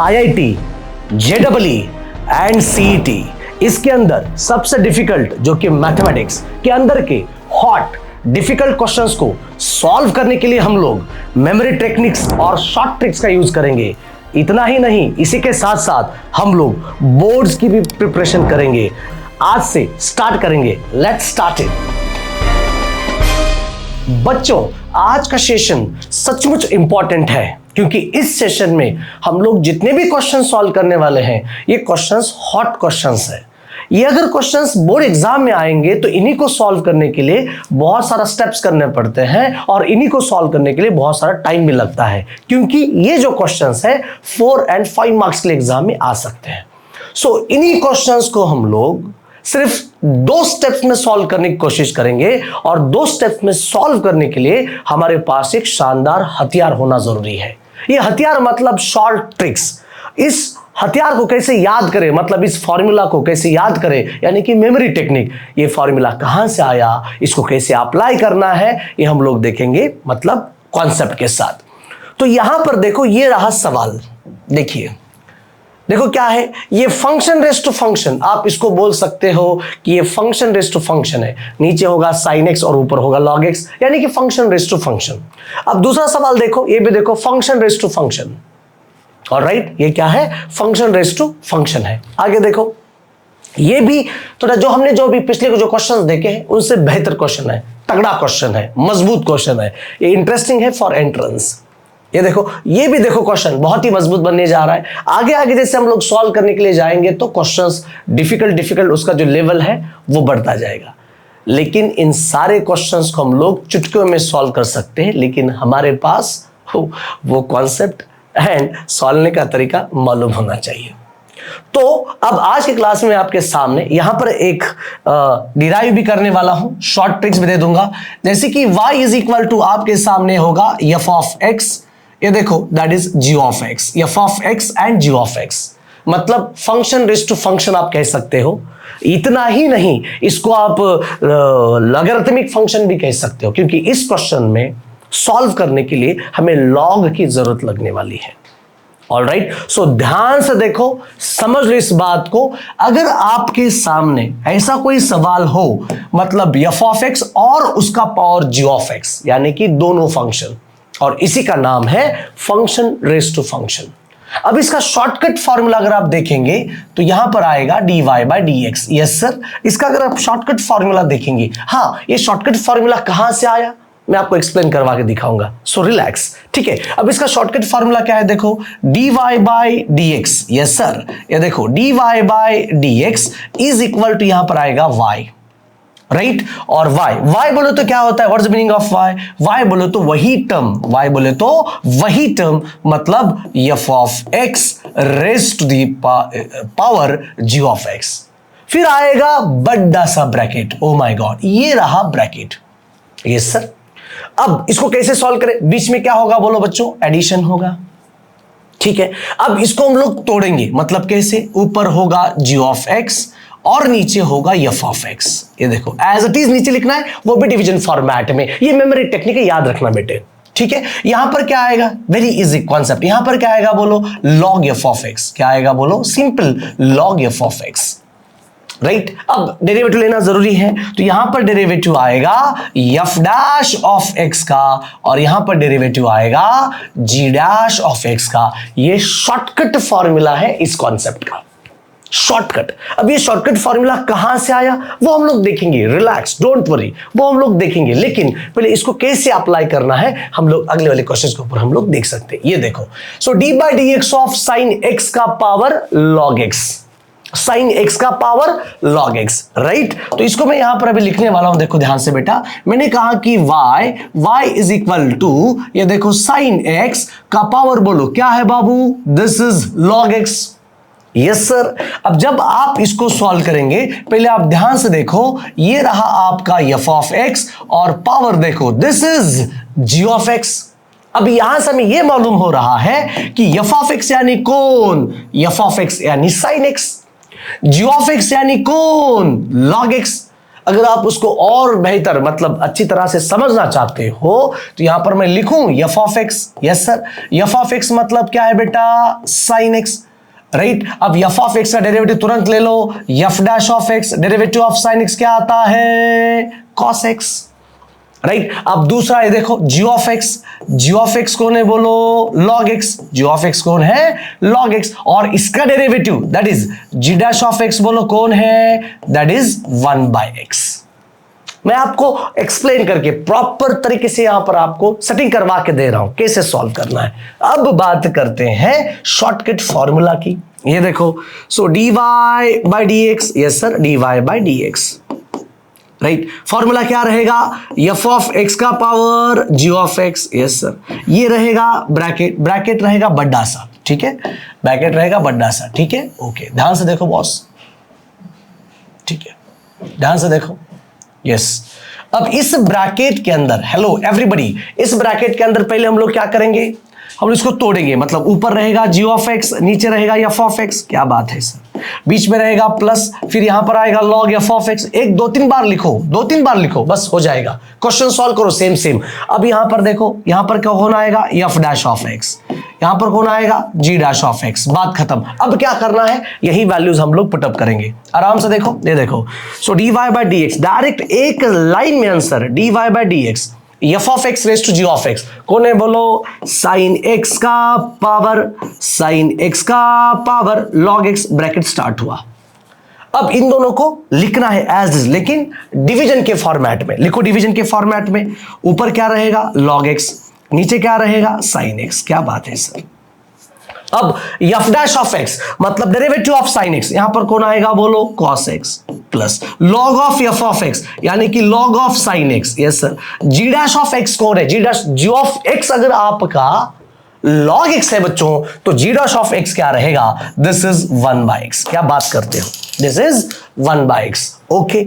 IIT, जेडबलई and CET, इसके अंदर सबसे डिफिकल्ट जो कि मैथमेटिक्स के अंदर के हॉट डिफिकल्ट क्वेश्चंस को सॉल्व करने के लिए हम लोग मेमोरी टेक्निक्स और शॉर्ट ट्रिक्स का यूज करेंगे। इतना ही नहीं, इसी के साथ साथ हम लोग बोर्ड्स की भी प्रिपरेशन करेंगे। आज से स्टार्ट करेंगे। Let's start it. बच्चों, आज का सेशन सचमुच इंपॉर्टेंट है क्योंकि इस सेशन में हम लोग जितने भी क्वेश्चन सॉल्व करने वाले हैं ये क्वेश्चंस हॉट क्वेश्चंस हैं। ये अगर क्वेश्चंस बोर्ड एग्जाम में आएंगे तो इन्हीं को सॉल्व करने के लिए बहुत सारा स्टेप्स करने पड़ते हैं और इन्हीं को सॉल्व करने के लिए बहुत सारा टाइम भी लगता है क्योंकि ये जो क्वेश्चंस है 4 और 5 मार्क्स के लिए एग्जाम में आ सकते हैं। सो इन्हीं क्वेश्चंस को हम लोग सिर्फ 2 स्टेप्स में सॉल्व करने की कोशिश करेंगे और 2 स्टेप्स में सॉल्व करने के लिए हमारे पास एक शानदार हथियार होना जरूरी है। ये हथियार मतलब शॉर्ट ट्रिक्स। इस हथियार को कैसे याद करें, मतलब इस फॉर्मूला को कैसे याद करें, यानी कि मेमोरी टेक्निक। ये फॉर्मूला कहां से आया, इसको कैसे अप्लाई करना है, ये हम लोग देखेंगे, मतलब कॉन्सेप्ट के साथ। तो यहां पर देखो, ये रहा सवाल। देखिए, देखो क्या है, ये फंक्शन रेस्ट टू फंक्शन, आप इसको बोल सकते हो कि ये फंक्शन रेस्ट टू फंक्शन है। नीचे होगा साइन एक्स और ऊपर होगा लॉग एक्स, यानी कि फंक्शन रेस्ट टू फंक्शन। अब दूसरा सवाल देखो, ये भी देखो, function rest to function. Alright, ये क्या है, फंक्शन रेस्ट टू फंक्शन है। आगे देखो, ये भी थोड़ा जो हमने जो भी पिछले जो क्वेश्चंस देखे हैं उनसे बेहतर क्वेश्चन है, तगड़ा क्वेश्चन है, मजबूत क्वेश्चन है, ये इंटरेस्टिंग है फॉर एंट्रेंस। ये देखो, ये भी देखो, क्वेश्चन बहुत ही मजबूत बनने जा रहा है। आगे आगे जैसे हम लोग सॉल्व करने के लिए जाएंगे तो क्वेश्चंस डिफिकल्ट उसका जो लेवल है वो बढ़ता जाएगा। लेकिन इन सारे क्वेश्चंस को हम लोग चुटकियों में सॉल्व कर सकते हैं, लेकिन हमारे पास वो कॉन्सेप्ट एंड सॉल्वने का तरीका मालूम होना चाहिए। तो अब आज की क्लास में आपके सामने यहां पर एक डिराइव भी करने वाला हूं, शॉर्ट ट्रिक्स भी दे दूंगा। जैसे कि y इज इक्वल टू आपके सामने होगा f ऑफ x, ये देखो that is g of x, f of x and g of x, मतलब फंक्शन रेस्ट टू फंक्शन आप कह सकते हो। इतना ही नहीं, इसको आप लॉगरिथमिक फंक्शन भी कह सकते हो क्योंकि इस क्वेश्चन में सॉल्व करने के लिए हमें लॉग की जरूरत लगने वाली है। ऑलराइट, सो ध्यान से देखो, समझ लो इस बात को। अगर आपके सामने ऐसा कोई सवाल हो, मतलब f ऑफ x और उसका पावर g ऑफ x, यानी कि दोनों फंक्शन, और इसी का नाम है फंक्शन रेस्ट टू फंक्शन। अब इसका शॉर्टकट फॉर्मूला अगर आप देखेंगे तो यहां पर आएगा dy by dx। Yes sir, इसका अगर आप शॉर्टकट फॉर्मूला देखेंगे, हाँ, ये शॉर्टकट फॉर्मूला कहां से आया मैं आपको एक्सप्लेन करवा के दिखाऊंगा, सो रिलैक्स। ठीक है, अब इसका शॉर्टकट फॉर्मूला क्या है, देखो dy by dx। Yes sir, ये देखो dy by dx is equal to यहां पर आएगा y, राइट। और y बोलो तो क्या होता है, what's the meaning of y बोलो तो वही टर्म, y बोले तो वही टर्म, मतलब f of x raise to the power g of x। फिर आएगा बड़ा सा ब्रैकेट, ओ माय गॉड, ये रहा ब्रैकेट। यस सर, अब इसको कैसे सॉल्व करें, बीच में क्या होगा बोलो बच्चों, एडिशन होगा। ठीक है, अब इसको हम लोग तोड़ेंगे, मतलब कैसे, ऊपर होगा g ऑफ x और नीचे होगा f ऑफ x। ये देखो एज इट इज नीचे लिखना है, वो भी डिवीजन फॉर्मेट में। ये मेमोरी टेक्निक है, याद रखना बेटे। ठीक है, यहां पर क्या आएगा, वेरी इजी कॉन्सेप्ट, यहां पर क्या आएगा बोलो, log f ऑफ x। क्या आएगा बोलो, simple log f of x, right. अब डेरिवेटिव लेना जरूरी है, तो यहां पर डेरिवेटिव आएगा f डैश ऑफ x का और यहां पर डेरिवेटिव आएगा g डैश ऑफ x का। ये शॉर्टकट फॉर्मूला है इस कॉन्सेप्ट का, शॉर्टकट। अब ये शॉर्टकट फॉर्मूला कहां से आया वो हम लोग देखेंगे, रिलैक्स, डोंट वरी, वो हम लोग देखेंगे। लेकिन पहले इसको कैसे अप्लाई करना है हम लोग अगले वाले क्वेश्चन के ऊपर हम लोग देख सकते हैं। ये देखो, so D by D X of sine x का power log X, sine x का पावर लॉग एक्स, राइट। तो इसको मैं यहां पर अभी लिखने वाला हूं, देखो ध्यान से बेटा। मैंने कहा कि y इज इक्वल टू, ये देखो साइन एक्स का पावर बोलो क्या है बाबू, this is log x. Yes sir, अब जब आप इसको सॉल्व करेंगे, पहले आप ध्यान से देखो, ये रहा आपका f ऑफ x और पावर देखो this is g of x। अब यहां से हमें यह मालूम हो रहा है कि f ऑफ x यानी कौन, f ऑफ x यानी sine x, g of x यानी कौन, log x। अगर आप उसको और बेहतर मतलब अच्छी तरह से समझना चाहते हो तो यहां पर मैं लिखूं f of x. Yes sir, f of x मतलब क्या है बेटा, साइन एक्स, राइट। अब एफ ऑफ एक्स का डेरिवेटिव तुरंत ले लो, f dash of x, derivative of sine x क्या आता है, कॉस एक्स, राइट। अब दूसरा है देखो जी ऑफ एक्स कौन है बोलो, log x, g of x कौन है, लॉग एक्स, और इसका derivative that is g dash of x बोलो कौन है, दैट इज 1/x। मैं आपको एक्सप्लेन करके प्रॉपर तरीके से यहां पर आपको सेटिंग करवा के दे रहा हूं कैसे सॉल्व करना है। अब बात करते हैं शॉर्टकट फॉर्मूला की। ये देखो, so dy/dx, yes sir, dy/dx, right. Formula क्या रहेगा, एफ ऑफ एक्स का power g of x, yes sir, ये रहेगा ब्रैकेट रहेगा बड़ा सा, ठीक है, ब्रैकेट रहेगा बड़ा सा, ठीक है, ओके। ध्यान से देखो बॉस, ठीक है, ध्यान से देखो, यस। अब इस ब्रैकेट के अंदर, हेलो एवरीबॉडी, इस ब्रैकेट के अंदर पहले हम लोग क्या करेंगे, हम इसको तोड़ेंगे, मतलब ऊपर रहेगा जी ऑफ एक्स, नीचे रहेगा एफ ऑफ एक्स, क्या बात है सर, बीच में रहेगा प्लस, फिर यहां पर आएगा लॉग एफ ऑफ एक्स। एक दो तीन बार लिखो, बस हो जाएगा, क्वेश्चन सॉल्व करो सेम। अब यहां पर देखो, यहां पर क्या कौन आएगा, एफ डैश ऑफ एक्स, यहां पर कौन आएगा, जी डैश ऑफ एक्स, बात खत्म। अब क्या करना है, यही वैल्यूज हम लोग पुटअप करेंगे, आराम से देखो, ये देखो, सो dy/dx, डायरेक्ट एक लाइन में answer, dy/dx f of x raise to g of x कौन है बोलो, साइन एक्स का power log x, bracket start हुआ। अब इन दोनों को लिखना है एज इज, लेकिन डिवीजन के फॉर्मेट में लिखो, डिवीजन के फॉर्मेट में ऊपर क्या रहेगा, लॉग एक्स, नीचे क्या रहेगा, साइन एक्स, क्या बात है सर। अब एफ डैश ऑफ एक्स मतलब डेरिवेटिव ऑफ साइन एक्स, यहां पर कौन आएगा बोलो, cos x, plus log of f of x यानी कि log of sine x, yes sir. G dash of x कौन है, जी ऑफ एक्स अगर आपका लॉग एक्स है बच्चों, तो जी डैश ऑफ एक्स क्या रहेगा, दिस इज 1/x, क्या बात करते हो, दिस इज 1/x, ओके।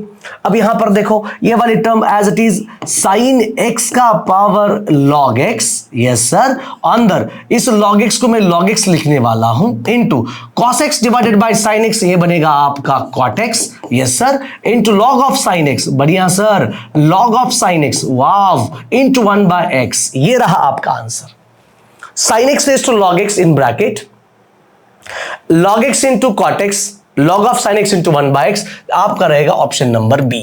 अब यहां पर देखो, ये वाली term as it is sine x का power log x, yes sir, अंदर इस लॉग एक्स को मैं लॉग एक्स लिखने वाला हूं, into cos x divided by sine x, ये बनेगा आपका cot x, yes sir, into log of sine x, बढ़िया sir, log of sine x, wow, into 1/x, ये रहा आपका answer. Sine x raise to log x in bracket, log x into cot x, log of sine x into 1/x, आपका रहेगा option number B.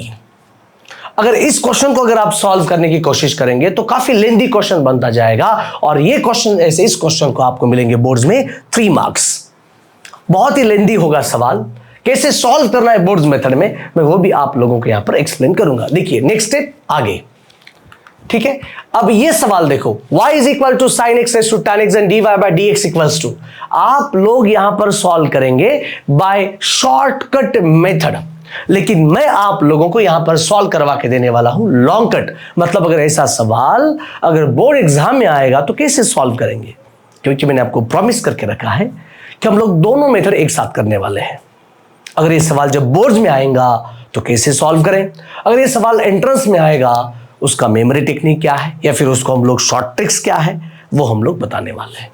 अगर इस question को अगर आप सॉल्व करने की कोशिश करेंगे तो काफी लेंदी क्वेश्चन बनता जाएगा, और ये क्वेश्चन ऐसे, इस क्वेश्चन को आपको मिलेंगे बोर्ड्स में 3 मार्क्स। बहुत ही लेंदी होगा सवाल, कैसे सॉल्व करना है बोर्ड्स मेथड में, मैं वो भी आप लोगों को यहां पर एक्सप्लेन करूंगा। देखिए नेक्स्ट स्टेप आगे, ठीक है। अब ये सवाल देखो, y is equal to sine x raise to tan x and dy/dx equals to, आप लोग यहां पर सॉल्व करेंगे बाय शॉर्टकट मेथड, लेकिन मैं आप लोगों को यहां पर सॉल्व करवा के देने वाला हूं लॉन्ग कट, मतलब अगर ऐसा सवाल अगर बोर्ड एग्जाम में आएगा तो कैसे सॉल्व करेंगे, क्योंकि मैंने आपको प्रॉमिस करके रखा है कि हम लोग दोनों मेथड एक साथ करने वाले हैं। अगर ये सवाल जब बोर्ड में आएगा तो कैसे सॉल्व करें, अगर ये सवाल एंट्रेंस में आएगा उसका मेमोरी टेक्निक क्या है, या फिर उसको हम लोग शॉर्ट ट्रिक्स क्या है, वो हम लोग बताने वाले हैं,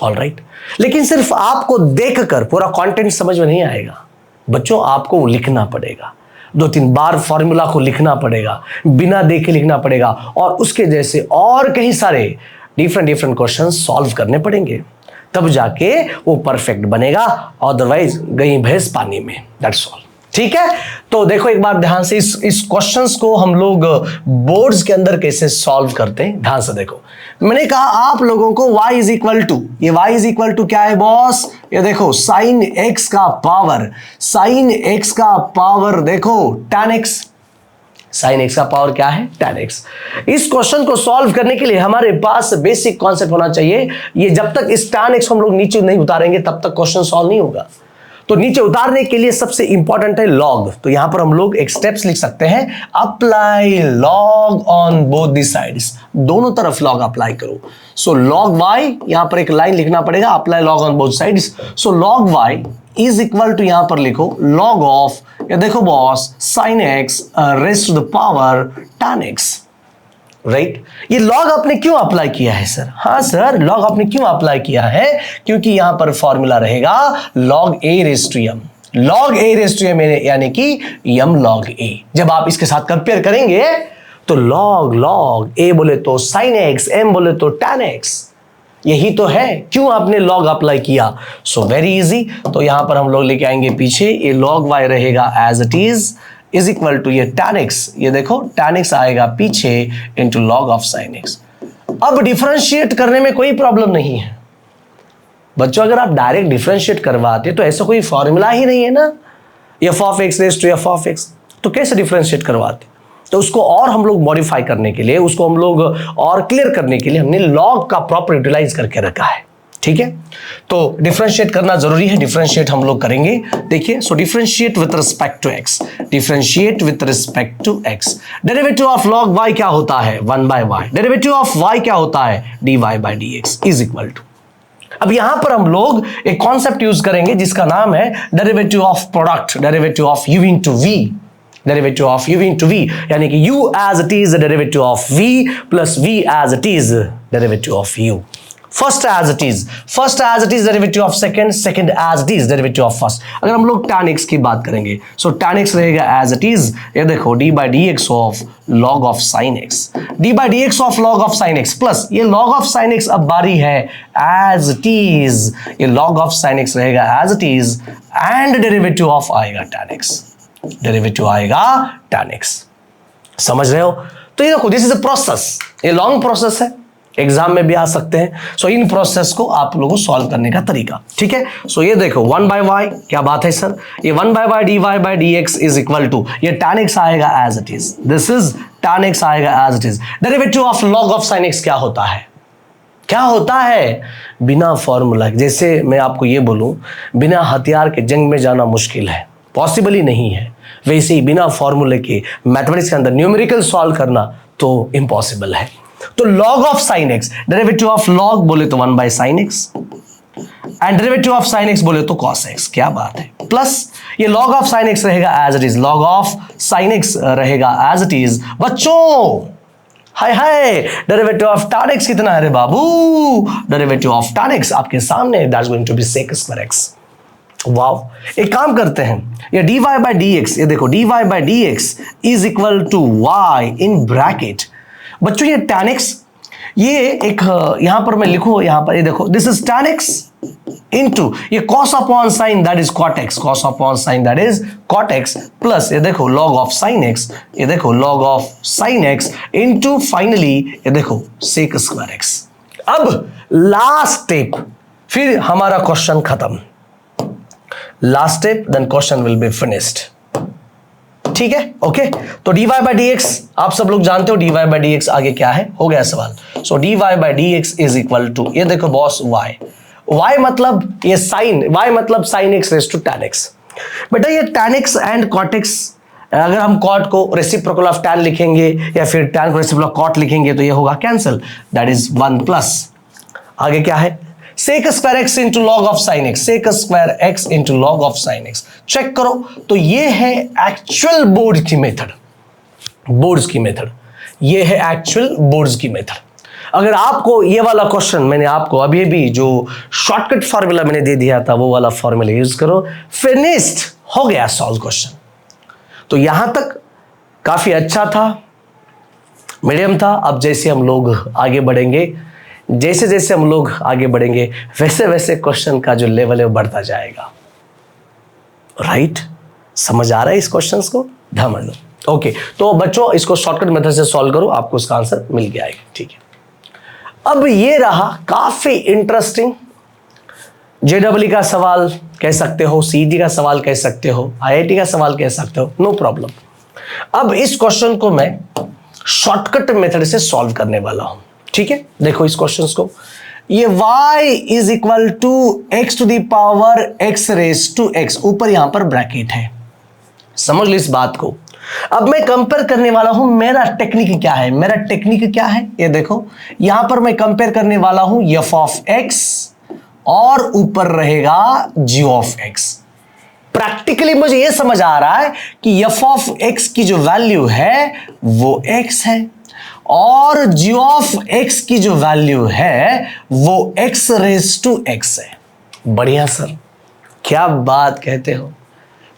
ऑलराइट। लेकिन सिर्फ आपको देखकर पूरा कंटेंट समझ में नहीं आएगा बच्चों, आपको लिखना पड़ेगा, 2-3 बार फॉर्मूला को लिखना पड़ेगा, बिना देखे लिखना पड़ेगा, और उसके जैसे और कई सारे डिफरेंट क्वेश्चन सॉल्व करने पड़ेंगे, तब जाके वो परफेक्ट बनेगा, अदरवाइज गई भैंस पानी में, दैट्स ऑल, ठीक है। तो देखो एक बार ध्यान से इस क्वेश्चंस को हम लोग बोर्ड्स के अंदर कैसे सॉल्व करते हैं, ध्यान से देखो। मैंने कहा आप लोगों को y इज इक्वल टू, ये y इज इक्वल टू क्या है बॉस, ये देखो साइन x का पावर देखो tan x, साइन x का पावर क्या है, tan x। इस क्वेश्चन को सॉल्व करने के लिए हमारे पास बेसिक कॉन्सेप्ट होना चाहिए, ये जब तक इस tan x हम लोग नीचे नहीं उतारेंगे तब तक क्वेश्चन सॉल्व नहीं होगा। तो नीचे उतारने के लिए सबसे इंपॉर्टेंट है लॉग, तो यहां पर हम लोग एक स्टेप्स लिख सकते हैं, apply log on both the sides, दोनों तरफ लॉग अप्लाई करो। सो लॉग y, यहां पर एक लाइन लिखना पड़ेगा, apply log on both sides, so log y is equal to, यहां पर लिखो लॉग ऑफ, ये देखो boss, sine x raise to the power tan x, right. ये लॉग आपने क्यों अप्लाई किया है सर, हाँ सर, लॉग आपने क्यों अप्लाई किया है, क्योंकि यहां पर फॉर्मूला रहेगा log a raise to m, log a raise to m यानी कि m log a। जब आप इसके साथ कंपेयर करेंगे तो log a बोले तो sin x, m बोले तो tan x, यही तो है। क्यों आपने log अप्लाई किया? So very easy. तो यहां पर हम लोग लेके आएंगे पीछे, ये log y रहेगा as it is equal to ये tan x, ये देखो tan x आएगा पीछे into log of sin x। अब डिफरेंशिएट करने में कोई प्रॉब्लम नहीं है बच्चों। अगर आप डायरेक्ट डिफरेंशिएट करवाते तो ऐसा कोई फॉर्मूला ही नहीं है ना, f of x raise to f of x, तो कैसे डिफरेंशिएट करवाते? तो उसको और हम लोग मॉडिफाई करने के लिए, उसको हम लोग और क्लियर करने के लिए हमने log का प्रॉपर यूटिलाइज करके रखा है, ठीक है। तो डिफरेंशिएट करना जरूरी है, डिफरेंशिएट हम लोग करेंगे। देखिए, so differentiate with respect to x, differentiate with respect to x। Derivative of log y क्या होता है? 1/y। डेरिवेटिव ऑफ y क्या होता है? dy/dx is equal to. अब यहां पर हम लोग एक कॉन्सेप्ट यूज करेंगे जिसका नाम है derivative of product, derivative of u into v, derivative of u into v, यानी कि u as it is derivative of v plus v as it is derivative of u। First as it is derivative of second as it is derivative of first. अगर हम लोग tan x की बात करेंगे, so tan x रहेगा as it is, ये देखो d/dx of log of sin x, d/dx of log of sin x plus ये log ऑफ sin x अब बारी है एज इट इज, ये log ऑफ sin x रहेगा as it is and derivative of आएगा tan x, derivative आएगा tan x। समझ रहे हो? तो ये देखो, दिस इज अ प्रोसेस, ये लॉन्ग प्रोसेस है, एग्जाम में भी आ सकते हैं। सो इन प्रोसेस को आप लोगों को सॉल्व करने का तरीका, ठीक है। सो ये देखो 1/y, क्या बात है सर, ये 1/y dy/dx is equal to ये tan x आएगा as it is, this is tan x आएगा as it is. Derivative of log of sin x क्या होता है? क्या होता है? बिना फॉर्मूला, जैसे मैं आपको ये बोलूं बिना हथियार के जंग में जाना मुश्किल है, पॉसिबल ही नहीं है, वैसे ही बिना फॉर्मूले के मैथमेटिक्स के अंदर न्यूमेरिकल सॉल्व करना तो इम्पॉसिबल है। तो log of sin x, derivative of log बोले तो 1/sin x and derivative of sin x बोले तो cos x, क्या बात है, प्लस ये log ऑफ sin x रहेगा as it is, log of sin x रहेगा एज इट इज। बच्चों हाय डेरिवेटिव ऑफ tan x कितना है रे बाबू? डेरिवेटिव ऑफ tan x आपके सामने, that's going to be sec square x। Wow, एक काम करते हैं, ये dy/dx, ये देखो dy/dx is equal to y in bracket. बच्चों ये tan x, ये एक यहां पर मैं लिखूं, यहां पर ये देखो this is tan x into ये cos upon sin that is cot x, cos upon sin that is cot x plus ये देखो log ऑफ sin x, ये देखो log of sin x into finally ये देखो sec स्क्वायर x। अब last step, फिर हमारा क्वेश्चन खत्म। Last step, then question will be finished, ठीक है। ओके, तो dy/dx आप सब लोग जानते हो, dy/dx आगे क्या है, हो गया सवाल। सो dy/dx इज इक्वल टू ये देखो बॉस y मतलब ये sin, y मतलब sin x raise to tan x। बेटा ये tan x and cot x, अगर हम cot को रेसिप्रोकल ऑफ tan लिखेंगे या फिर tan को रेसिप्रोकल ऑफ cot लिखेंगे तो ये होगा कैंसिल, दैट इज 1 प्लस आगे क्या है sec square x into log of sine x, sec square x into log of sine x. Check करो, तो ये है एक्चुअल बोर्ड की मेथड, बोर्ड्स की मेथड, ये है एक्चुअल बोर्ड्स की मेथड। अगर आपको ये वाला क्वेश्चन मैंने आपको अभी भी जो शॉर्टकट फार्मूला मैंने दे दिया था वो वाला फार्मूला यूज करो, फिनिश्ड, हो गया सॉल्व क्वेश्चन। तो यहां तक काफी अच्छा था, मीडियम था। अब जैसे हम लोग आगे बढ़ेंगे, जैसे जैसे हम लोग आगे बढ़ेंगे वैसे वैसे क्वेश्चन का जो लेवल है वो बढ़ता जाएगा। राइट, समझ आ रहा है इस क्वेश्चंस को? ध्यान दो। ओके, तो बच्चों इसको शॉर्टकट मेथड से सॉल्व करो, आपको उसका आंसर मिल गया है, ठीक है। अब ये रहा काफी इंटरेस्टिंग, जेडब्ल्यू का सवाल कह सकते हो, सीईटी का सवाल कह सकते हो, आईआईटी का सवाल कह सकते हो, नो प्रॉब्लम। अब इस क्वेश्चन को मैं शॉर्टकट मेथड से सॉल्व करने वाला हूं, ठीक है। देखो इस क्वेश्चन को, ये y is equal to x to the power x raise to x, ऊपर यहां पर ब्रैकेट है, समझ लो इस बात को। अब मैं कंपेयर करने वाला हूं, मेरा टेक्निक क्या है, मेरा टेक्निक क्या है, ये देखो यहां पर मैं कंपेयर करने वाला हूं f ऑफ x और ऊपर रहेगा g ऑफ x। प्रैक्टिकली मुझे यह समझ आ रहा है कि f ऑफ x की जो वैल्यू है वो x है और g ऑफ x की जो वैल्यू है वो x रेज टू x है। बढ़िया सर, क्या बात कहते हो,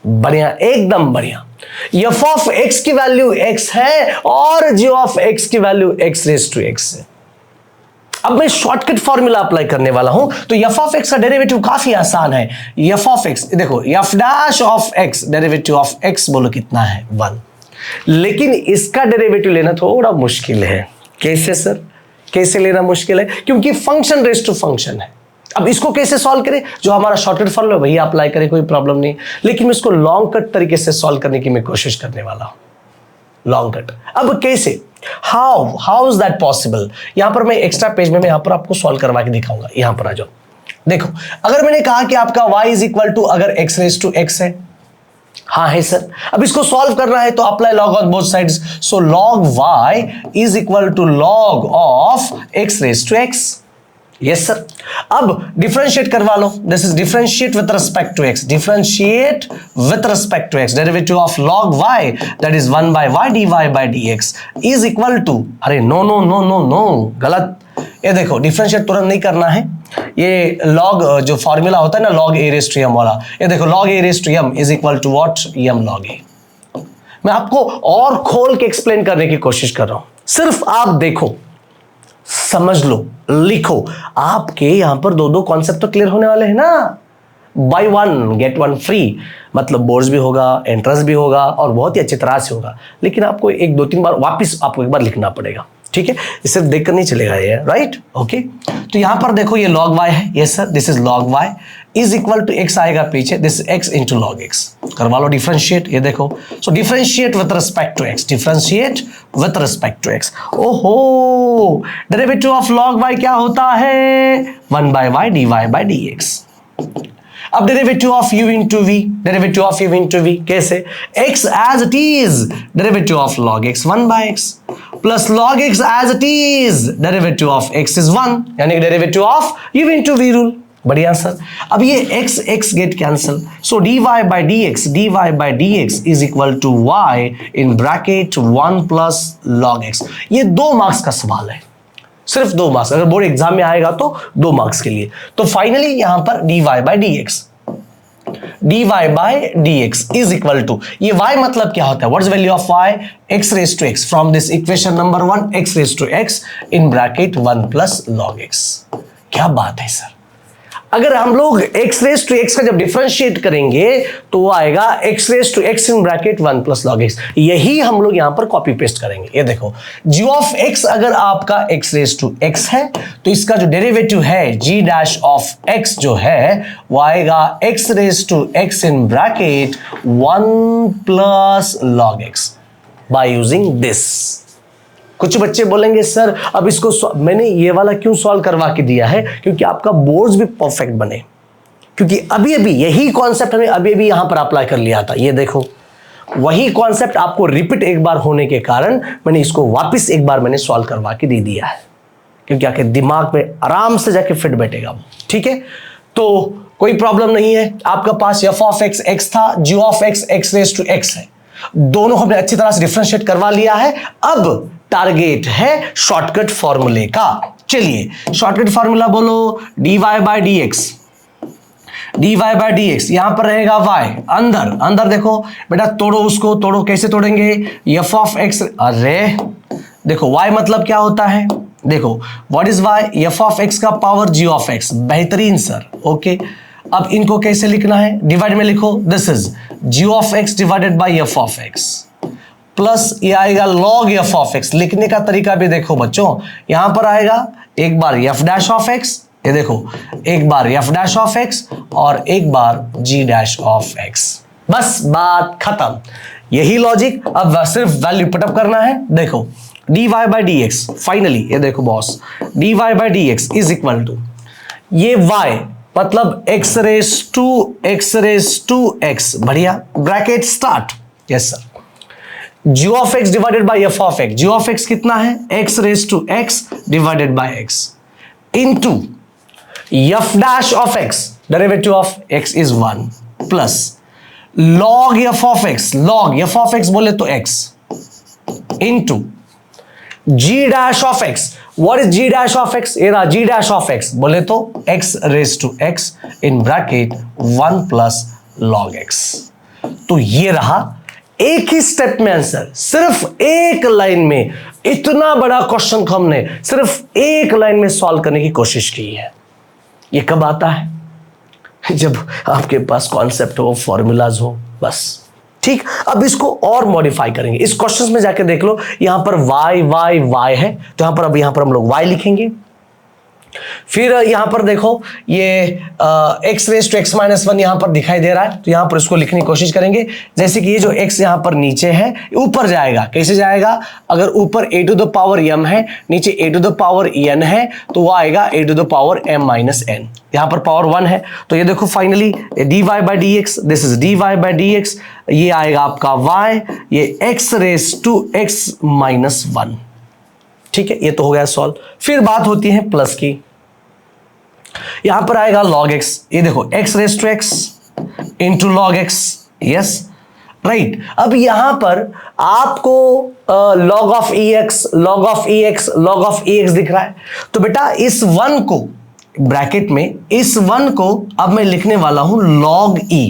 बढ़िया, एकदम बढ़िया। एफ ऑफ एक्स की वैल्यू एक्स है और जी ऑफ एक्स की value x raise to x है। अब मैं शॉर्टकट फॉर्मूला अप्लाई करने वाला हूं, तो एफ ऑफ एक्स का डेरिवेटिव काफी आसान है। एफ ऑफ एक्स देखो, F dash of x, derivative of x बोलो कितना है 1। लेकिन इसका डेरिवेटिव लेना थोड़ा मुश्किल है। कैसे सर, कैसे लेना मुश्किल है? क्योंकि फंक्शन रेज टू फंक्शन है। अब इसको कैसे सॉल्व करें? जो हमारा शॉर्टकट फॉर्मूला वही अप्लाई करें, कोई प्रॉब्लम नहीं। लेकिन इसको लॉन्ग कट तरीके से सॉल्व करने की मैं कोशिश करने वाला हूं, लॉन्ग कट। अब कैसे, हाउ इज दैट पॉसिबल? यहां पर मैं एक्स्ट्रा पेज में मैं यहां पर आपको सॉल्व करवा के दिखाऊंगा। यहां पर आ जाओ, देखो, अगर मैंने कहा कि आपका y इज इक्वल टू अगर x रेज टू x है, हाँ है सर। अब इसको सॉल्व करना है तो apply log on both sides. So log y is equal to log of x raise to x। Yes sir. अब डिफरेंशिएट करवा लो। This is differentiate with respect to x, differentiate with respect to x। Derivative of log y that is 1 by y dy by dx is equal to, अरे no no no no no, गलत। ये देखो, differentiate तुरंत नहीं करना है। ये log जो फॉर्मूला होता है ना, log a raised to m वाला, ये देखो log a raised to m is equal to what, m log a। मैं आपको और खोल के एक्सप्लेन करने की कोशिश कर रहा हूं, सिर्फ आप देखो, समझ लो, लिखो। आपके यहां पर दो कॉन्सेप्ट तो क्लियर होने वाले हैं ना। बाय 1 गेट 1 फ्री, मतलब बोर्ड्स भी होगा, एंट्रेंस भी होगा और बहुत ही अच्छी तरह से होगा। लेकिन आपको 1 2 3 बार वापस आपको एक बार लिखना पड़ेगा, ठीक है? ये सिर्फ देखकर नहीं चलेगा ये, राइट? ओके। तो यहां पर देखो ये log y है, yes sir, this is log y is equal to x आएगा पीछे, this x into log x। करवा लो डिफरेंशिएट, ये देखो। So differentiate with respect to x, differentiate with respect to x। ओहो, डेरिवेटिव ऑफ log y क्या होता है? 1 by y dy by dx। अब derivative of u into v, derivative of u into v कैसे? x as it is, derivative of log x 1 by x plus log x as it is, derivative of x is 1, यानी derivative of u into v rule. बढ़िया sir. अब ये x x get cancel, so dy by dx is equal to y in bracket 1 plus log x। ये 2 marks का सवाल है, सिर्फ 2 marks. अगर बोर्ड एग्जाम में आएगा तो 2 मार्क्स के लिए। तो फाइनली यहां पर dy by dx is equal to, ये y मतलब क्या होता है? What is value of y? x raise to x from this equation number 1, x raise to x in bracket 1 plus log x। क्या बात है सर। अगर हम लोग x रेज टू x का जब डिफरेंशिएट करेंगे तो वो आएगा x raise to x in bracket 1 plus log x। यही हम लोग यहां पर कॉपी पेस्ट करेंगे। ये देखो, g ऑफ x अगर आपका x रेज टू x है तो इसका जो डेरिवेटिव है g डैश ऑफ x जो है वो आएगा x raise to x in bracket 1 plus log x by using this. कुछ बच्चे बोलेंगे सर अब इसको मैंने ये वाला क्यों सॉल्व करवा के दिया है? क्योंकि आपका बोर्ड्स भी परफेक्ट बने, क्योंकि अभी अभी यही कॉन्सेप्ट हमें अभी अभी यहां पर अप्लाई कर लिया था। ये देखो, वही कॉन्सेप्ट आपको रिपीट एक बार होने के कारण मैंने इसको वापस एक बार मैंने सॉल्व करवा के दे दिया है, क्योंकि आपके दिमाग में आराम से जाके फिट बैठेगा वो, ठीक है? तो कोई प्रॉब्लम नहीं है। आपका पास एफ ऑफ एक्स एक्स था, g of x x raise to x है, दोनों हमने अच्छी तरह से डिफरेंशिएट करवा लिया है। अब टारगेट है शॉर्टकट फॉर्मूले का। चलिए शॉर्टकट फॉर्मूला बोलो, dy by dx, dy by dx यहां पर रहेगा y, अंदर अंदर देखो बेटा, तोड़ो उसको, तोड़ो। कैसे तोड़ेंगे? f ऑफ x, अरे देखो y मतलब क्या होता है? देखो what is y? f of x का पावर g ऑफ x। बेहतरीन सर, ओके। अब इनको कैसे लिखना है? डिवाइड में लिखो, this is g of x divided by f of x plus ये आएगा log f ऑफ x। लिखने का तरीका भी देखो बच्चों, यहां पर आएगा एक बार f डैश ऑफ x, ये देखो एक बार f डैश ऑफ x और एक बार g डैश ऑफ x। बस बात खत्म। यही लॉजिक, अब सिर्फ वैल्यू पुटअप करना है। देखो dy by dx, फाइनली ये देखो boss, dy by dx is equal to ये y मतलब x रेज टू x। बढ़िया, bracket start. Yes sir, g of x divided by f of x। g of x कितना है? x raise to x divided by x into f dash of x, derivative of x is 1 plus log f of x, log f of x बोले तो x into g dash of x। What is g dash of x? ये रहा g dash of x बोले तो x raise to x in bracket 1 plus log x। तो ये रहा एक ही स्टेप में आंसर, सिर्फ एक लाइन में। इतना बड़ा क्वेश्चन को हमने सिर्फ एक लाइन में सॉल्व करने की कोशिश की है। ये कब आता है? जब आपके पास कॉन्सेप्ट हो, फॉर्मूलाज हो, बस। ठीक, अब इसको और मॉडिफाई करेंगे। इस क्वेश्चन में जाके देख लो, यहां पर y y y है, तो यहां पर हम लोग y लिखेंगे। फिर यहां पर देखो ये x raise to x minus 1 यहां पर दिखाई दे रहा है, तो यहां पर इसको लिखने की कोशिश करेंगे। जैसे कि ये जो x यहां पर नीचे है, ऊपर जाएगा। कैसे जाएगा? अगर ऊपर a to the power m है, नीचे a to the power n है, तो वो आएगा a to the power m minus n। यहां पर पावर 1 है, तो ये देखो finally dy by dx, this is dy by dx, ये आएगा आपका y, ये x raise to x minus 1। ठीक है, ये तो हो गया सॉल्व। फिर बात होती है प्लस की। यहां पर आएगा log x, ये देखो x raise to x into log x, yes right. अब यहां पर आपको log of ex, log of ex, log of ex दिख रहा है, तो बेटा इस 1 को ब्रैकेट में, इस 1 को अब मैं लिखने वाला हूं log e।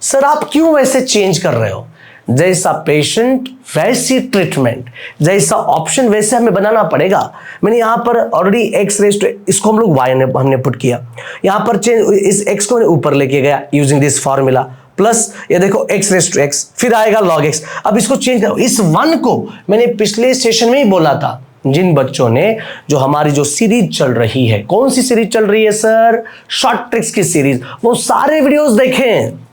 सर आप क्यों वैसे चेंज कर रहे हो? जैसा पेशेंट वैसी ट्रीटमेंट, जैसा ऑप्शन वैसे हमें बनाना पड़ेगा। मैंने यहां पर ऑलरेडी x रेज टू, इसको हम लोग y ने हमने पुट किया, यहां पर चेंज, इस x को मैंने ऊपर लेके गया यूजिंग दिस फॉर्मूला, प्लस ये देखो x रेज टू x, फिर आएगा log x। अब इसको चेंज करो। इस 1 को मैंने पिछले सेशन में ही बोला था, जिन बच्चों ने जो हमारी जो सीरीज चल रही है, कौन सी सीरीज चल रही है सर? शॉर्ट ट्रिक्स की सीरीज, वो सारे वीडियोस देखें।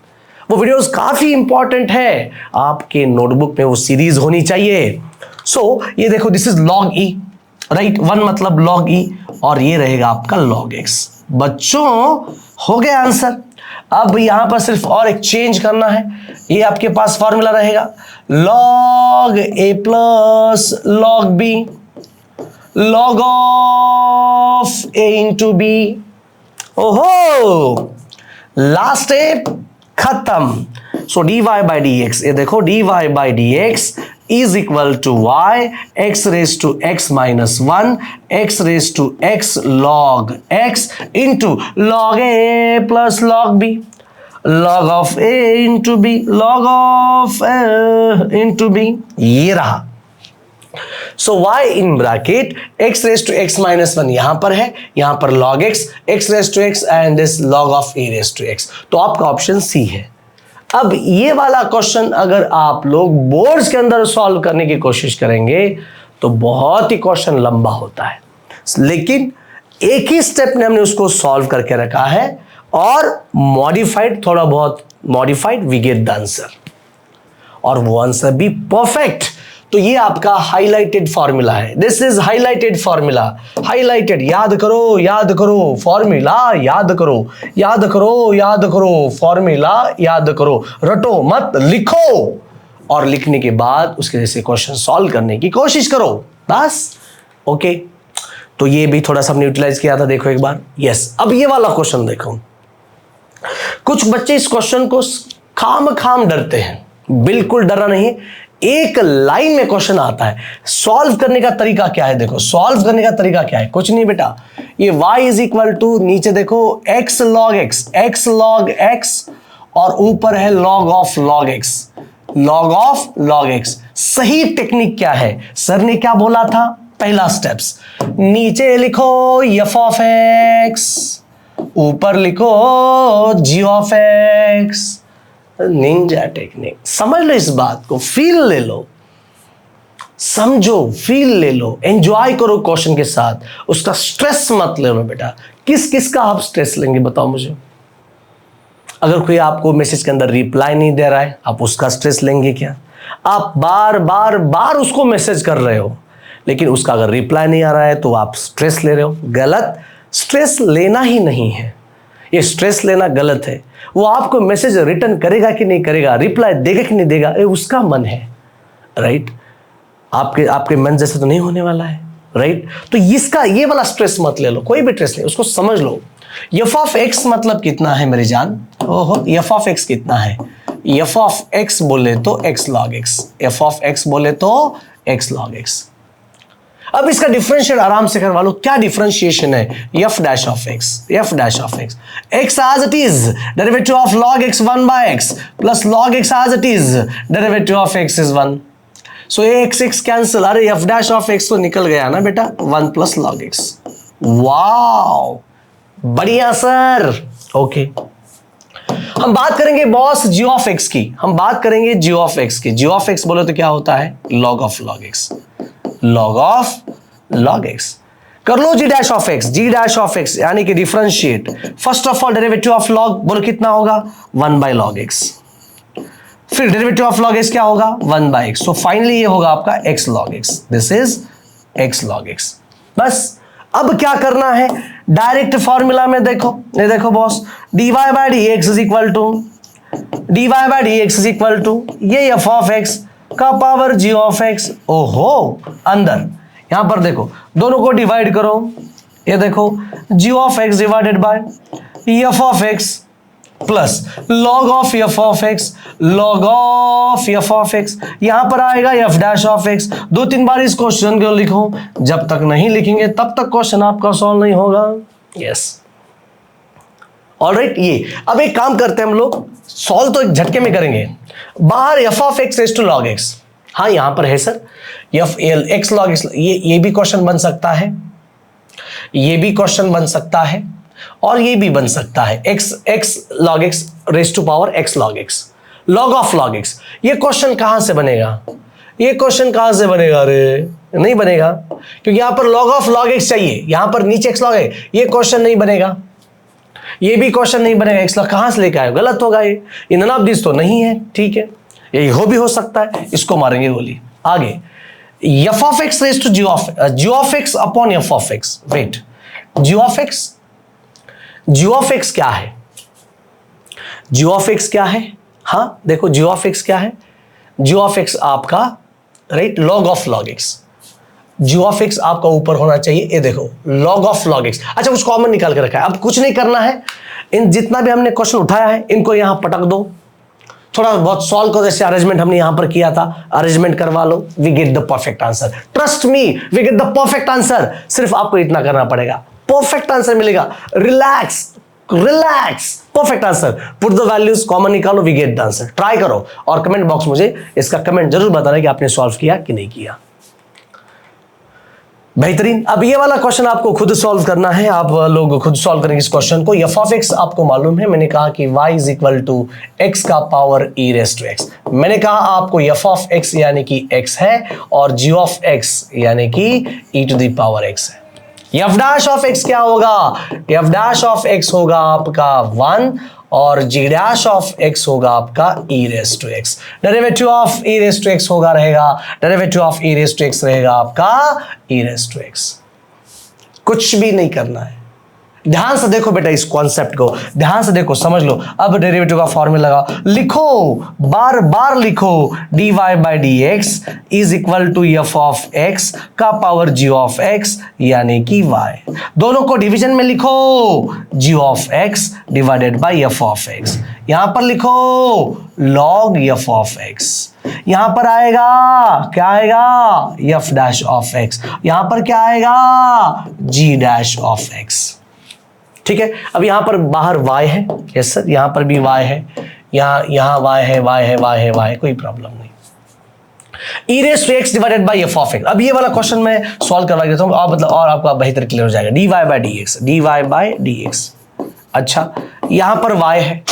वो वीडियोस काफी इंपॉर्टेंट है, आपके नोटबुक में वो सीरीज होनी चाहिए। सो ये देखो, this is log e, right, 1 मतलब log e, और ये रहेगा आपका log x। बच्चों हो गया आंसर। अब यहां पर सिर्फ और एक चेंज करना है, ये आपके पास फॉर्मूला रहेगा log a plus log b, log of a into b। ओहो, लास्ट स्टेप खत्म। सो dy बाई dx, ये देखो dy by dx is equal to y, x raise to x minus 1, x raise to x log x into log a plus log b, log of a into b, log of a into b, ये रहा। So y in bracket x raise to x minus 1 यहां पर है, यहां पर log x raise to x and this log of a raise to x, तो आपका option C है। अब ये वाला क्वेश्चन अगर आप लोग बोर्ड्स के अंदर सॉल्व करने की कोशिश करेंगे तो बहुत ही क्वेश्चन लंबा होता है, लेकिन एक ही स्टेप में हमने उसको सॉल्व करके रखा है, और मॉडिफाइड, थोड़ा बहुत modified, we get the answer, और वो आंसर भी परफेक्ट। तो ये आपका हाईलाइटेड फॉर्मूला है, this is highlighted formula, highlighted, याद करो, याद करो, फॉर्मूला याद करो, याद करो, याद करो, फॉर्मूला याद करो, रटो मत, लिखो, और लिखने के बाद उसके जैसे क्वेश्चन सॉल्व करने की कोशिश करो, बस। ओके, तो ये भी थोड़ा सा हमने यूटिलाइज किया था, देखो एक बार। यस, अब ये वाला क्वेश्चन देखो। कुछ बच्चे इस क्वेश्चन को खाम डरते हैं, बिल्कुल डरना नहीं। एक लाइन में क्वेश्चन आता है, सॉल्व करने का तरीका क्या है? देखो सॉल्व करने का तरीका क्या है, कुछ नहीं बेटा, ये y इज इक्वल टू, नीचे देखो x log x, और ऊपर है log of log x, log of log x। सही टेक्निक क्या है? सर ने क्या बोला था? पहला स्टेप्स, नीचे लिखो f ऑफ x, ऊपर लिखो g of x। Ninja technique, समझ लो इस बात को, फील ले लो, समझो, फील ले लो, एंजॉय करो क्वेश्चन के साथ, उसका स्ट्रेस मत ले लो बेटा। किस किस का आप स्ट्रेस लेंगे बताओ मुझे? अगर कोई आपको मैसेज के अंदर रिप्लाई नहीं दे रहा है, आप उसका स्ट्रेस लेंगे क्या? आप बार बार बार उसको मैसेज कर रहे हो, लेकिन उसका अगर रिप्लाई नहीं आ रहा है तो आप स्ट्रेस ले रहे हो, गलत। स्ट्रेस लेना ही नहीं है, ये स्ट्रेस लेना गलत है। वो आपको मैसेज रिटर्न करेगा कि नहीं करेगा, रिप्लाई देगा कि नहीं देगा, ये उसका मन है, राइट? आपके मन जैसे तो नहीं होने वाला है, राइट? तो इसका ये वाला स्ट्रेस मत ले लो, कोई भी स्ट्रेस नहीं, उसको समझ लो। f ऑफ x मतलब कितना है मेरी जान? ओहो, f ऑफ x कितना है? f ऑफ x बोले तो x log x, f of x बोले तो x log x। अब इसका डिफरेंशिएट आराम से करवा लो। क्या डिफरेंशिएशन है? f dash of x, f dash of x, x as it is, derivative of log x 1 by x plus log x as it is, derivative of x is 1। सो ये x cancel, अरे f dash of x तो निकल गया ना बेटा, 1 plus log x। Wow, बढ़िया sir. Okay, हम बात करेंगे बॉस जी ऑफ एक्स की, हम बात करेंगे जी ऑफ एक्स की। जी ऑफ एक्स बोले तो क्या होता है? Log of log x, log of log x. कर लो g dash of x, g dash of x यानी कि differentiate. First of all derivative of log बोलो कितना होगा? 1 बाई लॉग एक्स। फिर डेरिवेटिव ऑफ लॉग एक्स क्या होगा? 1 बाई एक्स। सो फाइनली ये होगा आपका x log x, this is x log x। बस अब क्या करना है? डायरेक्ट फॉर्मूला में देखो, ये देखो boss, dy by D x is equal to, dy by D x is equal to ये f ऑफ x का पावर g ऑफ x। ओहो, अंदर यहां पर देखो, दोनों को डिवाइड करो, ये देखो g of x divided by f of x plus log of f of x, log of f of x। यहां पर आएगा f डैश ऑफ x। 2-3 बार इस क्वेश्चन को लिखो, जब तक नहीं लिखेंगे तब तक क्वेश्चन आपका सॉल्व नहीं होगा। Yes, alright. ये अब एक काम करते हैं हम लोग, सॉल्व तो एक झटके में करेंगे। बाहर f of x raise to log x, हाँ यहां पर है sir f x log x। ये भी क्वेश्चन बन सकता है, ये भी क्वेश्चन बन सकता है, और ये भी बन सकता है x log x raise to power x log x, log of log x। ये क्वेश्चन कहां से बनेगा? ये क्वेश्चन कहां से बनेगा? अरे नहीं बनेगा, क्योंकि यहां पर log ऑफ log x चाहिए, यहां पर नीचे x log x। ये क्वेश्चन नहीं बनेगा, ये भी क्वेश्चन नहीं बनेगा। x log कहां से लेके आए? गलत होगा ये, इन ऑफ दिस तो नहीं है, ठीक है, ये हो भी हो सकता है, इसको मारेंगे गोली। आगे f of x raise to g of x upon f of x। Wait, g of x, g of x क्या है? g ऑफ x क्या है? हाँ देखो, g ऑफ x क्या है? g ऑफ x आपका right log of log x। g of x आपका ऊपर होना चाहिए, ये देखो log ऑफ log x। अच्छा, कुछ कॉमन निकाल के रखा है, अब कुछ नहीं करना है। इन जितना भी हमने क्वेश्चन उठाया है इनको यहां पटक दो, थोड़ा बहुत सॉल्व करो, जैसे अरेंजमेंट हमने यहां पर किया था, अरेंजमेंट करवा लो, we get the perfect answer. Trust me, we get the perfect answer. सिर्फ आपको इतना करना पड़ेगा, परफेक्ट आंसर मिलेगा। Relax relax, perfect answer. Put the values, common निकालो, we get the answer. Try करो और कमेंट बॉक्स मुझे इसका कमेंट जरूर बताना कि आपने सॉल्व किया कि नहीं किया। बेहतरीन। अब ये वाला क्वेश्चन आपको खुद सॉल्व करना है, आप लोग खुद सॉल्व करेंगे इस क्वेश्चन को। f ऑफ x आपको मालूम है, मैंने कहा कि y is equal to x का power e raise to x। मैंने कहा आपको f ऑफ x यानी कि x है और g ऑफ x यानी कि e to the power x है। f डैश ऑफ x क्या होगा? f डैश ऑफ x होगा आपका 1 और g डैश ऑफ x होगा आपका e raise to x। Derivative of e raise to x होगा रहेगा, derivative of e raise to x रहेगा आपका e रेज टू x। कुछ भी नहीं करना है, ध्यान से देखो बेटा, इस कॉन्सेप्ट को ध्यान से देखो, समझ लो। अब डेरिवेटिव का फॉर्मूला लगाओ, लिखो, बार बार लिखो, dy by D x is equal to f of x का पावर g ऑफ x यानी कि y। दोनों को डिवीजन में लिखो, g of x divided by f of x। यहां पर लिखो log f ऑफ x, यहां पर आएगा क्या आएगा? f dash of x। यहां पर क्या आएगा? g dash of x। ठीक है, अब यहां पर बाहर y है, यस सर, यहां पर भी y है, यहां y है, y है, y है, y है, कोई प्रॉब्लम नहीं। e raise to x divided by f of x। अब ये वाला क्वेश्चन मैं सॉल्व करवा देता हूं, और मतलब और आपका बेहतर क्लियर हो जाएगा। dy by dx, dy by dx। अच्छा, यहां पर y है,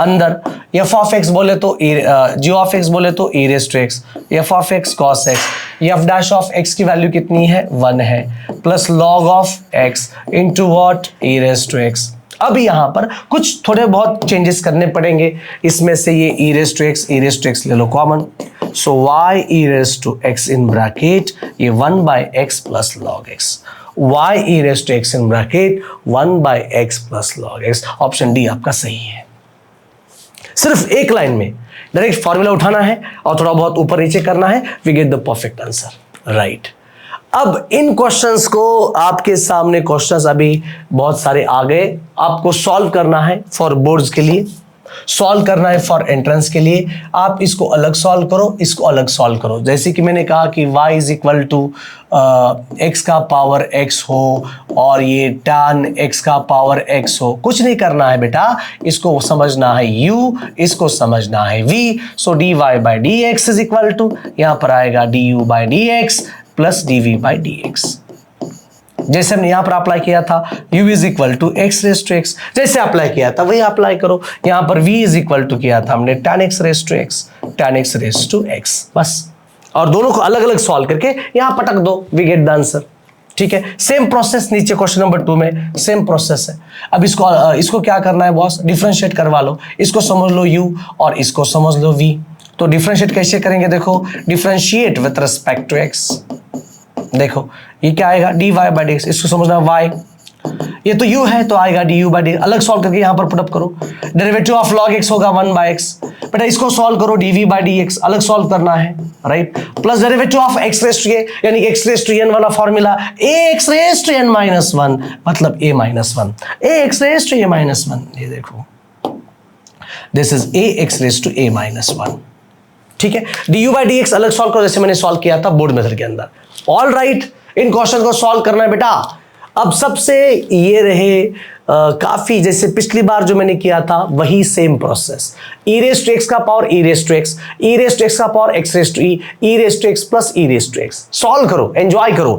अंदर f ऑफ x बोले तो g ऑफ x बोले तो e raise to x, f of x cos x, f dash of x की वैल्यू कितनी है? 1 है, plus log of x into what? e raise to x। अब यहाँ पर कुछ थोड़े बहुत चेंजेस करने पड़ेंगे, इसमें से ये e रेज टू x ले लो common. So y e raise to x in bracket ये 1 बाई x plus log x, y e raise to x in bracket 1 बाई x plus log x। Option D आपका सही है। सिर्फ एक लाइन में डायरेक्ट फॉर्मूला उठाना है और थोड़ा बहुत ऊपर नीचे करना है, we get the perfect answer, right. अब इन क्वेश्चंस को, आपके सामने क्वेश्चंस अभी बहुत सारे आ गए, आपको सॉल्व करना है फॉर बोर्ड्स के लिए, सॉल्व करना है फॉर एंट्रेंस के लिए, आप इसको अलग सॉल्व करो, इसको अलग सॉल्व करो। जैसे कि मैंने कहा कि y is equal to x का पावर x हो और ये tan x का पावर x हो, कुछ नहीं करना है बेटा, इसको समझना है u, इसको समझना है v। So dy by D x is equal to, यहां पर आएगा du by D x plus dv by D x. जैसे हमने यहां पर अप्लाई किया था u is equal to x raise to x, जैसे अप्लाई किया था वही अप्लाई करो। यहां पर v इज इक्वल टू किया था हमने tan x raise to x, tan x raise to x, बस। और दोनों को अलग अलग सॉल्व करके यहां पटक दो, वी गेट द आंसर। ठीक है, सेम प्रोसेस नीचे क्वेश्चन नंबर 2 में सेम प्रोसेस है। अब इसको क्या करना है बॉस, डिफरेंशिएट करवा लो, इसको समझ लो u और इसको समझ लो v। तो डिफरेंशिएट कैसे करेंगे, देखो differentiate with respect to x, देखो ये क्या आएगा dy बाई डी एक्स, इसको समझना y, ये तो u है तो आएगा du बाई डी, अलग सॉल्व करके यहां पर पुटअप करो। डेरिवेटिव ऑफ log x होगा 1 बाई x, बेटा इसको सॉल्व करो dv बाई डी एक्स, अलग सॉल्व करना है, right. Plus derivative of x raise to a, यानी x रेस टू n वाला formula, ax raise to n minus 1 मतलब a minus 1, ax raise to a minus 1, ये देखो this is ax raise to a minus 1। ठीक है, du by D x अलग solve करो जैसे मैंने सॉल्व किया था बोर्ड मेथड के अंदर। ऑल राइट, इन क्वेश्चन को सॉल्व करना है बेटा। अब सबसे ये रहे काफी, जैसे पिछली बार जो मैंने किया था वही same process, e raise to x का power e raise to x, e raise to x का power x raise to e, e raise to x plus e raise to x, solve करो, एंजॉय करो।